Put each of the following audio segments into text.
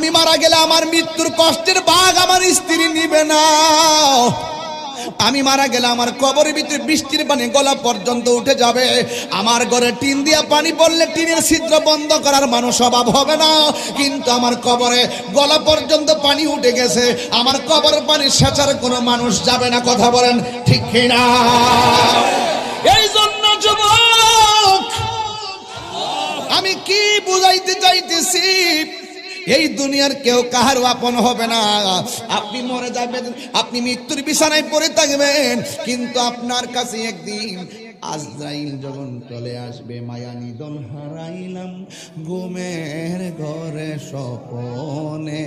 আমি মারা গেলে আমার মৃত্যুর কষ্টের ভাগ আমার স্ত্রী নিবে না। আমি মারা গেলে আমার কবরের ভিতরে বৃষ্টির পানি গলা পর্যন্ত উঠে যাবে। আমার ঘরে টিন দিয়া পানি পড়লে টিনের ছিদ্র বন্ধ করার মানুষ অভাব হবে না, কিন্তু আমার কবরে গলা পর্যন্ত পানি উঠে গেছে, আমার কবরের পানি সেচার কোনো মানুষ যাবে না। কথা বলেন ঠিক কিনা? এই জন্য যুবক, আমি কি বুঝাইতে চাইতেছি, এই দুনিয়ার কেউ কাহার আপন হবে না। আপনি মরে যাবেন, আপনি মৃত্যুর বিছানায় পড়ে থাকবেন, কিন্তু আপনার কাছে একদিন আজরাইল যখন চলে আসবে, মায়া নিদন হারাইলাম ঘুমের ঘরে স্বপনে,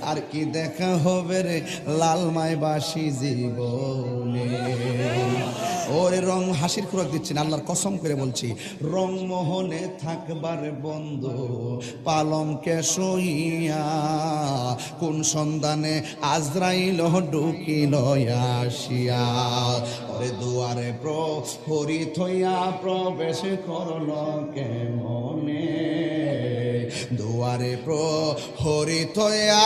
আর কি দেখা হবে রে লালমায় বাসি জীবনে। ওরে রং হাসির খোরাক দিচ্ছেন, আল্লাহর কসম করে বলছি, রং মোহনে থাকবার বন্ধু পালঙ্কে শুইয়া, কোন সন্ধানে আজরাইল ঢুকিল আসিয়া। ওরে দুয়ারে প্রহরী থইয়া প্রবেশ করল কেমনে, দুয়ারে প্রহরী থইয়া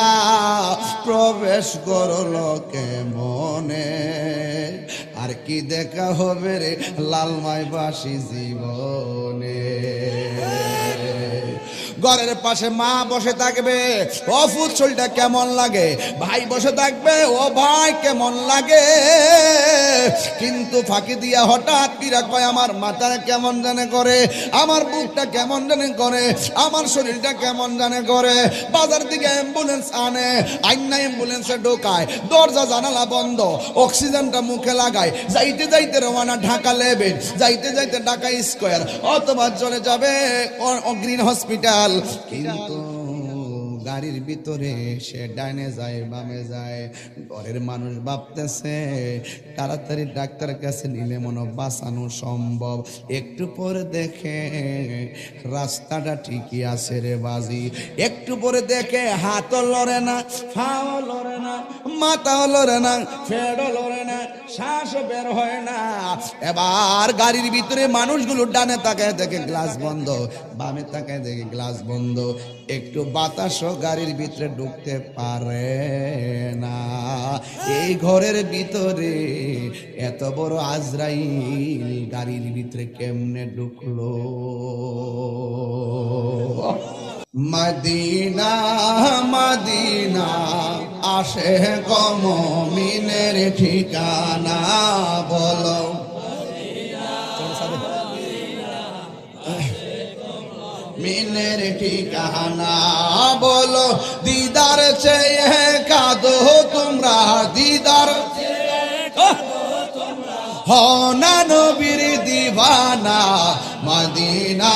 প্রবেশ করল কেমনে, আর কি দেখা হবে রে লালমাই বাসি জীবনে। ঘরের পাশে মা বসে থাকবে, ও ফুচলটা কেমন লাগে, ভাই বসে থাকবে, ও ভাই কেমন লাগে, কিন্তু ফাঁকি দিয়া হঠাৎ কিরা কয় আমার মাথা কেমন জানে করে, আমার বুকটা কেমন জানে করে, আমার শরীরটা কেমন জানে করে। বাজার থেকে অ্যাম্বুলেন্স আনে, আইনা অ্যাম্বুলেন্সে ঢোকায়, দরজা জানালা বন্ধ, অক্সিজেনটা মুখে লাগায়, যাইতে যাইতে রওনা ঢাকা লেভেল, যাইতে যাইতে ঢাকা স্কোয়ার, অথবা চলে যাবে গ্রিন হসপিটাল। কিন্তু গাড়ির ভিতরে সে ডাইনে যায় বামে যায়, ঘরের মানুষ ভাবতেছে তাড়াতাড়ি ডাক্তার কাছে নিলে মনে বাঁচানো সম্ভব। একটু পরে দেখে রাস্তাটা ঠিকই আছে রে বাজি, একটু পরে দেখে হাতও লড়ে না, পাও লড়ে না, মাথাও লড়ে না, ফেড়ও লড়ে না, শ্বাসও বের হয় না। এবার গাড়ির ভিতরে মানুষগুলো ডানে তাকায় দেখে গ্লাস বন্ধ, বামে তাকায় দেখে গ্লাস বন্ধ, একটু বাতাসও গাড়ির ভিতরে ঢুকতে পারে না। এই ঘরের ভিতরে এত বড় আজরাইল গাড়ির ভিতরে কেমনে ঢুকলো? মদিনা মদিনা আসে মুমিনের ঠিকানা, বলো মিনের ঠিকানা, বলো দিদার চেয়ে কাঁদো তোমরা, দিদার হো না নবীর দিওয়ানা। মদিনা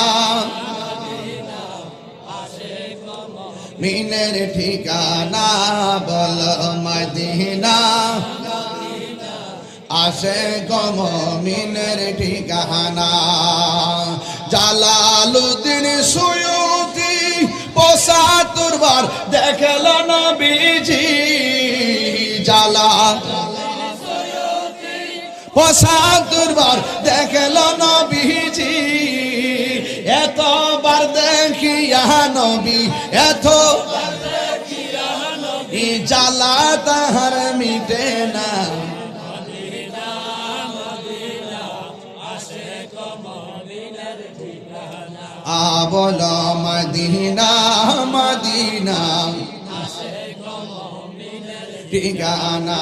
মিনের ঠিকানা, বলো মদিনা আসে মুমিনের ঠিকানা। জালালউদ্দিন সুয়ুতি ৭৫ বার দেখল নবীজি, জালালউদ্দিন সুয়ুতি ৭৫ বার দেখল নবীজি, এতবার দেখিয়া নবী, এতবার দেখিয়া নবী, জ্বালা তাহার মিটে না। বলো মদিনা মদিনা ঠিকানা।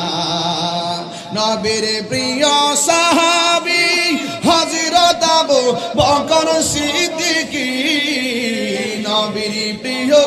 নবীর প্রিয় সাহাবী হযরত আবু বকর সিদ্দিকী, নবীর প্রিয়